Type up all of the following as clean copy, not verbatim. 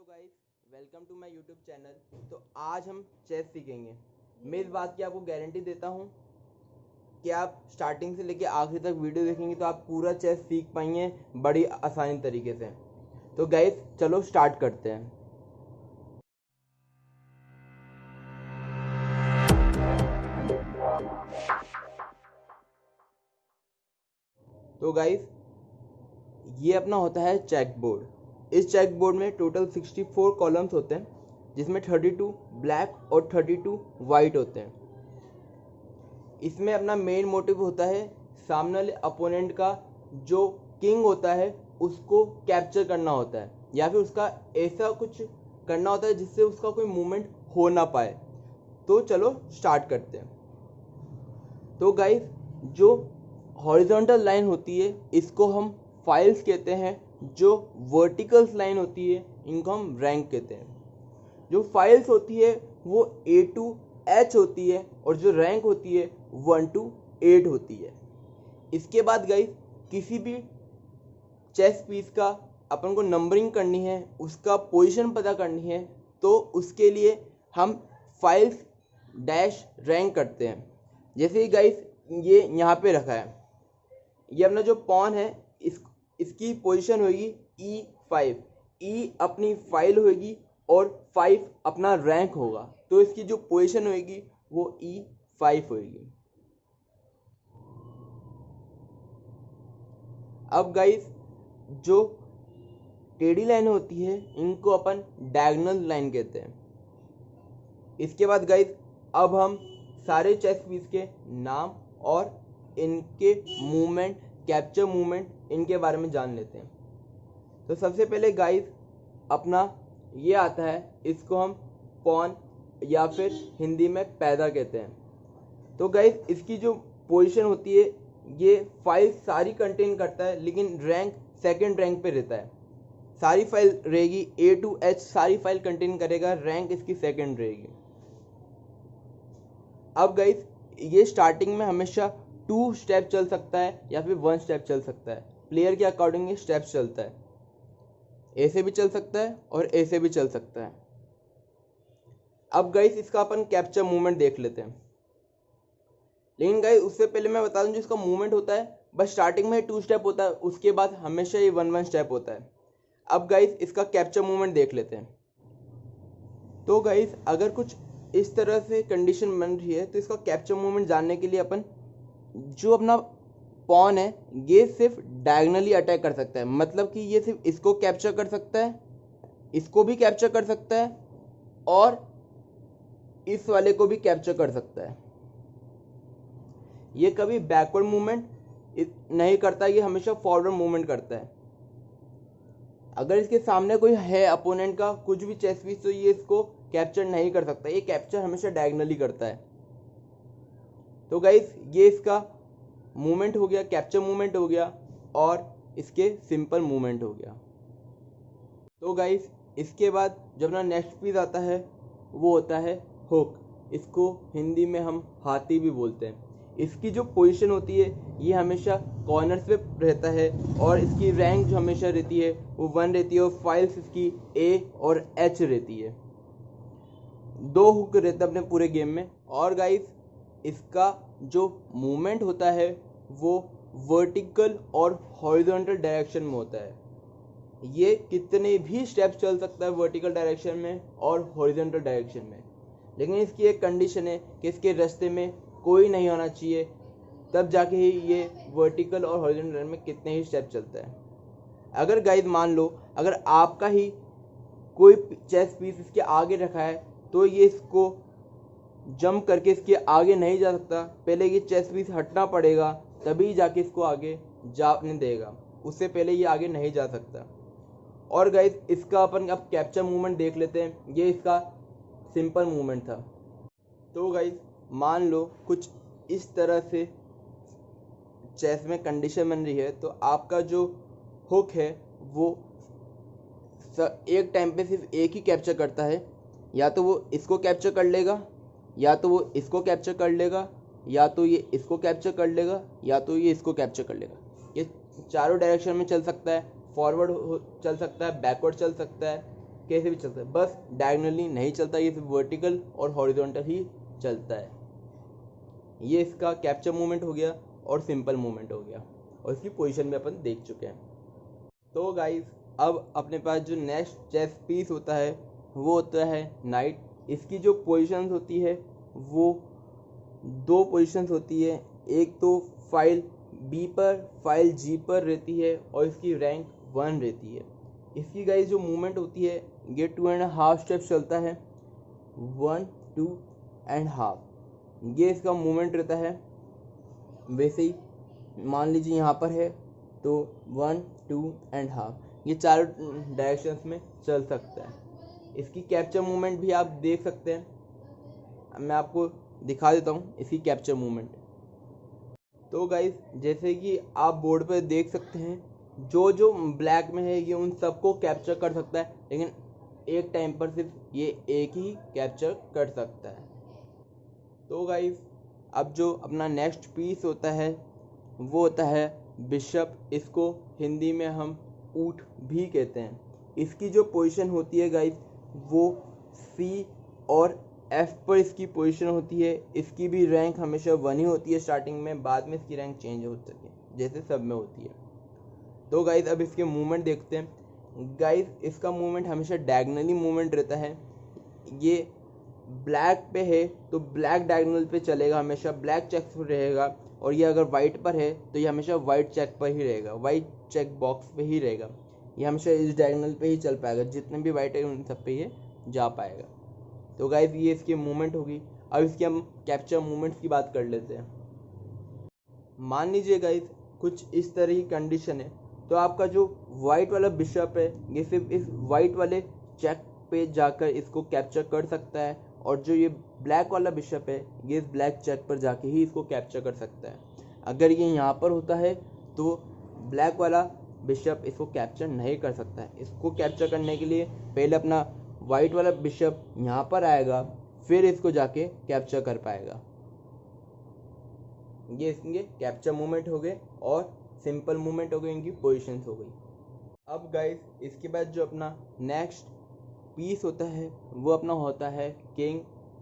Guys, welcome to my YouTube channel. तो आज हम चेस सीखेंगे। मैं इस बात की आपको गारंटी देता हूँ कि आप स्टार्टिंग से लेके आखिर तक वीडियो देखेंगे तो आप पूरा चेस सीख पाएंगे बड़ी आसानी तरीके से। तो गाइस चलो स्टार्ट करते हैं। तो गाइस ये अपना होता है चेक बोर्ड। इस चेक बोर्ड में टोटल 64 कॉलम्स होते हैं, जिसमें 32 ब्लैक और 32 वाइट होते हैं। इसमें अपना मेन मोटिव होता है सामने वाले अपोनेंट का जो किंग होता है उसको कैप्चर करना होता है, या फिर उसका ऐसा कुछ करना होता है जिससे उसका कोई मूवमेंट हो ना पाए। तो चलो स्टार्ट करते हैं। तो गाइस जो हॉरिजॉन्टल लाइन होती है इसको हम फाइल्स कहते हैं, जो वर्टिकल्स लाइन होती है इनको हम रैंक कहते हैं। जो फाइल्स होती है वो A to H होती है और जो रैंक होती है 1 to 8 होती है। इसके बाद गाइस किसी भी चेस पीस का अपन को नंबरिंग करनी है, उसका पोजीशन पता करनी है, तो उसके लिए हम फाइल्स डैश रैंक करते हैं। जैसे ही गाइस ये यहाँ पे रखा है, ये अपना जो पॉन है इसकी पोजीशन होगी E5। E अपनी फाइल होगी और 5 अपना रैंक होगा, तो इसकी जो पोजीशन होगी वो E5 होगी। अब गाइस जो टेढ़ी लाइन होती है इनको अपन डायगोनल लाइन कहते हैं। इसके बाद गाइस अब हम सारे चेस पीस के नाम और इनके मूवमेंट, कैप्चर मूवमेंट, इनके बारे में जान लेते हैं। तो सबसे पहले गाइस अपना ये आता है, इसको हम पॉन या फिर हिंदी में पैदा कहते हैं। तो गाइस इसकी जो पोजीशन होती है ये फाइल सारी कंटेन करता है, लेकिन रैंक सेकंड रैंक पे रहता है। सारी फाइल रहेगी A to H, सारी फाइल कंटेन करेगा, रैंक इसकी सेकंड रहेगी। अब गाइस ये स्टार्टिंग में हमेशा 2 स्टेप चल सकता है या फिर 1 स्टेप चल सकता है। प्लेयर के अकॉर्डिंग ये स्टेप्स चलता है, ए से भी चल सकता है और ए से भी चल सकता है। अब गाइस इसका अपन कैप्चर मूवमेंट देख लेते हैं। लेकिन गाइस उससे पहले मैं बता दूं, जो इसका मूवमेंट होता है बस स्टार्टिंग में 2 स्टेप होता है, उसके बाद हमेशा ये 1 स्टेप होता है। अब गाइस इसका कैप्चर मूवमेंट देख लेते हैं। तो गाइस अगर कुछ इस तरह से कंडीशन बन रही है तो इसका कैप्चर मूवमेंट जानने के लिए अपन जो अपना पॉन है ये सिर्फ डायगोनली अटैक कर सकता है। मतलब कि ये सिर्फ इसको कैप्चर कर सकता है, इसको भी कैप्चर कर सकता है और इस वाले को भी कैप्चर कर सकता है। ये कभी बैकवर्ड मूवमेंट नहीं करता, ये हमेशा फॉरवर्ड मूवमेंट करता है। अगर इसके सामने कोई है अपोनेंट का कुछ भी चेस पीस, तो ये इसको कैप्चर नहीं कर सकता, ये कैप्चर हमेशा डायगोनली करता है। तो गाइस ये इसका मूवमेंट हो गया, कैप्चर मूवमेंट हो गया और इसके सिंपल मूवमेंट हो गया। तो गाइस इसके बाद जब अपना नेक्स्ट पीस आता है वो होता है हुक। इसको हिंदी में हम हाथी भी बोलते हैं। इसकी जो पोजीशन होती है ये हमेशा कॉर्नर्स पे रहता है और इसकी रैंक जो हमेशा रहती है वो 1 रहती है और फाइल्स इसकी A और H रहती है। 2 हुक रहता है अपने पूरे गेम में। और गाइस इसका जो मूवमेंट होता है वो वर्टिकल और हॉरिजॉन्टल डायरेक्शन में होता है। ये कितने भी स्टेप्स चल सकता है वर्टिकल डायरेक्शन में और हॉरिजॉन्टल डायरेक्शन में, लेकिन इसकी एक कंडीशन है कि इसके रास्ते में कोई नहीं होना चाहिए, तब जाके ही ये वर्टिकल और हॉरिजॉन्टल में कितने ही स्टेप चलता है। अगर गाइस मान लो अगर आपका ही कोई चेस पीस इसके आगे रखा है तो ये इसको जंप करके इसके आगे नहीं जा सकता, पहले ये चेस पीस हटना पड़ेगा तभी जाके इसको आगे जाने देगा, उससे पहले ये आगे नहीं जा सकता। और गाइस इसका अपन अब कैप्चर मूवमेंट देख लेते हैं। ये इसका सिंपल मूवमेंट था। तो गाइस मान लो कुछ इस तरह से चेस में कंडीशन बन रही है, तो आपका जो हुक है वो एक टाइम पे सिर्फ एक ही कैप्चर करता है। या तो वो इसको कैप्चर कर लेगा, या तो वो इसको कैप्चर कर लेगा, या तो ये इसको कैप्चर कर लेगा, या तो ये इसको कैप्चर कर लेगा। ये चारों डायरेक्शन में चल सकता है, फॉरवर्ड चल सकता है, बैकवर्ड चल सकता है, कैसे भी चलता है, बस डायगनली नहीं चलता, ये सिर्फ वर्टिकल और हॉरिजॉन्टल ही चलता है। ये इसका कैप्चर मूवमेंट हो गया और सिंपल मूवमेंट हो गया, और इसकी पोजीशन भी अपन देख चुके हैं। तो गाइस अब अपने पास जो नेक्स्ट चेस पीस होता है वो होता है नाइट। इसकी जो पोजीशंस होती है वो 2 पोजीशंस होती है, एक तो फाइल बी पर फाइल जी पर रहती है और इसकी रैंक 1 रहती है। इसकी गाइस जो मूवमेंट होती है ये 2.5 स्टेप्स चलता है, 1 2 एंड हाफ, ये इसका मूवमेंट रहता है। वैसे ही मान लीजिए यहाँ पर है तो 1 2 एंड हाफ, ये चारों डायरेक्शंस में चल सकता है। इसकी कैप्चर मूवमेंट भी आप देख सकते हैं, मैं आपको दिखा देता हूँ इसकी कैप्चर मूवमेंट। तो गाइस जैसे कि आप बोर्ड पर देख सकते हैं, जो जो ब्लैक में है ये उन सबको कैप्चर कर सकता है, लेकिन एक टाइम पर सिर्फ ये एक ही कैप्चर कर सकता है। तो गाइस अब जो अपना नेक्स्ट पीस होता है वो होता है बिशप। इसको हिंदी में हम ऊँट भी कहते हैं। इसकी जो पोजीशन होती है गाइस वो सी और एफ पर इसकी पोजीशन होती है। इसकी भी रैंक हमेशा 1 ही होती है स्टार्टिंग में, बाद में इसकी रैंक चेंज हो सकती है जैसे सब में होती है। तो गाइस अब इसके मूवमेंट देखते हैं। गाइस इसका मूवमेंट हमेशा डायगनली मूवमेंट रहता है। ये ब्लैक पे है तो ब्लैक डायगोनल पे चलेगा, हमेशा ब्लैक चेक पर रहेगा, और ये अगर वाइट पर है तो ये हमेशा वाइट चेक पर ही रहेगा, वाइट चेक बॉक्स पे ही रहेगा। ये हमेशा इस डायगोनल पे ही चल पाएगा, जितने भी वाइट है उन सब पे ये जा पाएगा। तो गाइस ये इसकी मूवमेंट होगी। अब इसकी हम कैप्चर मूवमेंट्स की बात कर लेते हैं। मान लीजिए गाइस कुछ इस तरह की कंडीशन है, तो आपका जो वाइट वाला बिशप है ये सिर्फ इस वाइट वाले चेक पे जाकर इसको कैप्चर कर सकता है, और जो ये ब्लैक वाला बिशप है ये इस ब्लैक चेक पर जाके ही इसको कैप्चर कर सकता है। अगर ये यहाँ पर होता है तो ब्लैक वाला बिशप इसको कैप्चर नहीं कर सकता है। इसको कैप्चर करने के लिए पहले अपना वाइट वाला बिशप यहाँ पर आएगा, फिर इसको जाके कैप्चर कर पाएगा। ये इसके कैप्चर मूवमेंट हो गए और सिंपल मूवमेंट हो गई, इनकी पोजीशंस हो गई। अब गाइस इसके बाद जो अपना नेक्स्ट पीस होता है वो अपना होता है किंग।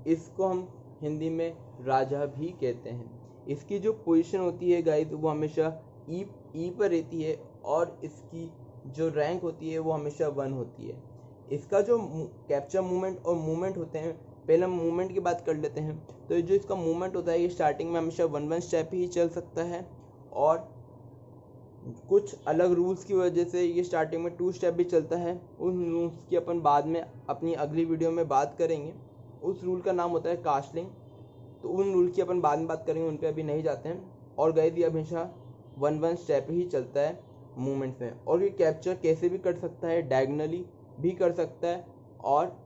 इसको हम हिंदी में राजा भी कहते हैं। इसकी जो पोजीशन होती है गाइस वो हमेशा ई पर रहती है, और इसकी जो रैंक होती है वो हमेशा 1 होती है। इसका जो कैप्चर मूवमेंट और मूवमेंट होते हैं, पहले हम मूवमेंट की बात कर लेते हैं। तो जो इसका मूवमेंट होता है ये स्टार्टिंग में हमेशा 1 स्टेप ही चल सकता है, और कुछ अलग रूल्स की वजह से ये स्टार्टिंग में 2 स्टेप भी चलता है। उन रूल्स की अपन बाद में अपनी अगली वीडियो में बात करेंगे। उस रूल का नाम होता है कास्टलिंग, तो उन रूल की अपन बाद में बात करेंगे, उन पर अभी नहीं जाते हैं। और गाइस ये हमेशा 1 स्टेप ही चलता है मूवमेंट्स में, और ये कैप्चर कैसे भी कर सकता है, डायगनली भी कर सकता है और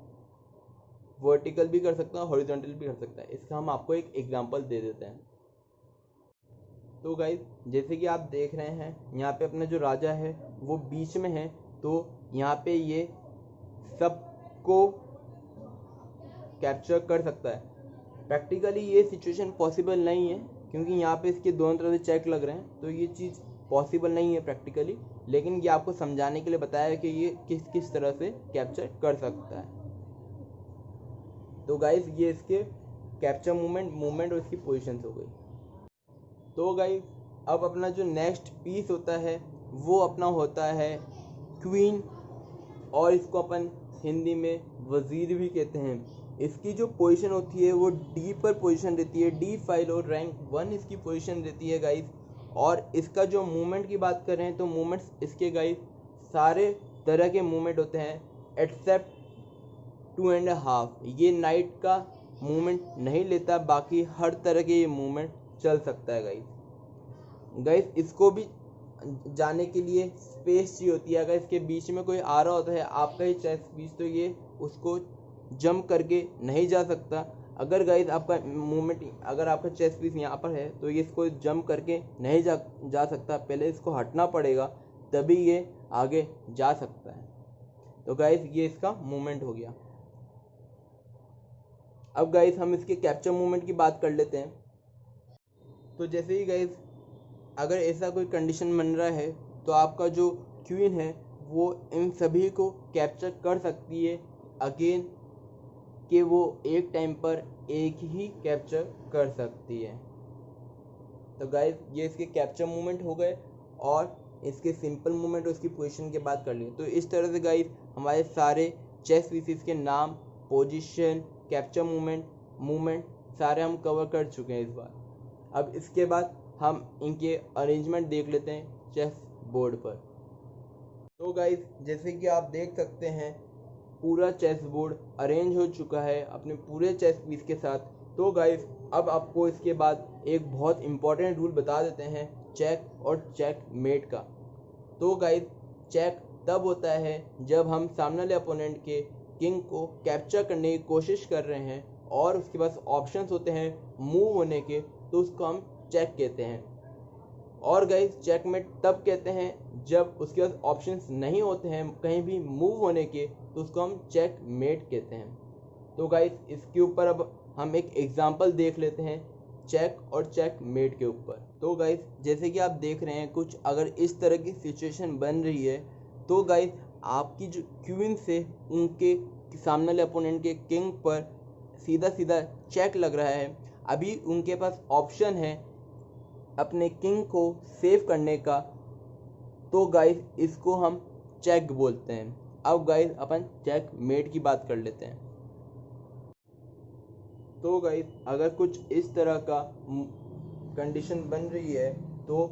वर्टिकल भी कर सकता है, हॉरिजॉन्टल भी कर सकता है। इसका हम आपको एक एग्जांपल दे देते हैं। तो गाइस जैसे कि आप देख रहे हैं यहाँ पे अपना जो राजा है वो बीच में है, तो यहाँ पे ये सबको कैप्चर कर सकता है। प्रैक्टिकली ये सिचुएशन पॉसिबल नहीं है, क्योंकि यहाँ पे इसके दोनों तरफ से चेक लग रहे हैं, तो ये चीज़ पॉसिबल नहीं है प्रैक्टिकली, लेकिन ये आपको समझाने के लिए बताया कि ये किस किस तरह से कैप्चर कर सकता है। तो गाइस ये इसके कैप्चर मूवमेंट और इसकी पोजीशंस हो गई। तो गाइस अब अपना जो नेक्स्ट पीस होता है वो अपना होता है क्वीन, और इसको अपन हिंदी में वजीर भी कहते हैं। इसकी जो पोजीशन होती है वो डी पर पोजीशन रहती है, डी फाइल और रैंक 1 इसकी पोजीशन रहती है गाइस। और इसका जो मूवमेंट की बात करें तो मूवमेंट्स इसके गाइस सारे तरह के मूवमेंट होते हैं एक्सेप्ट 2.5। ये नाइट का मूवमेंट नहीं लेता, बाकी हर तरह के ये मूवमेंट चल सकता है गाइस। इसको भी जाने के लिए स्पेस चाहिए होती है। अगर इसके बीच में कोई आ रहा होता है आपका ही चेस पीस, तो ये उसको जंप करके नहीं जा सकता। अगर गाइस आपका मूवमेंट, अगर आपका चेस पीस यहाँ पर है तो ये इसको जंप करके नहीं जा सकता, पहले इसको हटना पड़ेगा तभी ये आगे जा सकता है। तो गाइस ये इसका मूवमेंट हो गया। अब गाइस हम इसके कैप्चर मूवमेंट की बात कर लेते हैं। तो जैसे ही गाइस अगर ऐसा कोई कंडीशन बन रहा है तो आपका जो क्वीन है वो इन सभी को कैप्चर कर सकती है अगेन, कि वो एक टाइम पर एक ही कैप्चर कर सकती है। तो गाइस ये इसके कैप्चर मूवमेंट हो गए और इसके सिंपल मूवमेंट और उसकी पोजीशन की बात कर ली। तो इस तरह से गाइस हमारे सारे चेस पीसेस के नाम, पोजीशन, कैप्चर मूवमेंट सारे हम कवर कर चुके हैं इस बार। अब इसके बाद हम इनके अरेंजमेंट देख लेते हैं चेस बोर्ड पर। तो गाइस जैसे कि आप देख सकते हैं पूरा चेस बोर्ड अरेंज हो चुका है अपने पूरे चेस पीस के साथ। तो गाइस अब आपको इसके बाद एक बहुत इंपॉर्टेंट रूल बता देते हैं चेक और चेक मेट का। तो गाइस चेक तब होता है जब हम सामने वाले अपोनेंट के किंग को कैप्चर करने की कोशिश कर रहे हैं और उसके पास ऑप्शंस होते हैं मूव होने के, तो उसको हम चेक कहते हैं। और गाइस चेकमेट तब कहते हैं जब उसके पास ऑप्शंस नहीं होते हैं कहीं भी मूव होने के, तो उसको हम चेक मेट कहते हैं। तो गाइस इसके ऊपर अब हम एक एग्जांपल देख लेते हैं चेक और चेक मेट के ऊपर। तो गाइस जैसे कि आप देख रहे हैं कुछ अगर इस तरह की सिचुएशन बन रही है, तो गाइस आपकी जो क्वीन से उनके सामने वाले अपोनेंट के किंग पर सीधा सीधा चेक लग रहा है। अभी उनके पास ऑप्शन है अपने किंग को सेव करने का, तो गाइस इसको हम चेक बोलते हैं। अब गाइस अपन चेक मेट की बात कर लेते हैं। तो गाइस अगर कुछ इस तरह का कंडीशन बन रही है, तो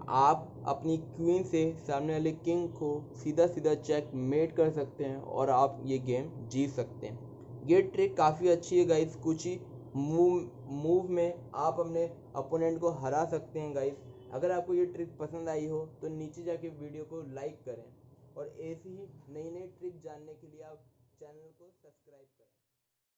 आप अपनी क्वीन से सामने वाले किंग को सीधा सीधा चेक मेट कर सकते हैं और आप ये गेम जीत सकते हैं। ये ट्रिक काफ़ी अच्छी है गाइस, कुछ ही मूव में आप अपने अपोनेंट को हरा सकते हैं गाइस। अगर आपको ये ट्रिक पसंद आई हो तो नीचे जाके वीडियो को लाइक करें और ऐसी ही नई नई ट्रिक जानने के लिए आप चैनल को सब्सक्राइब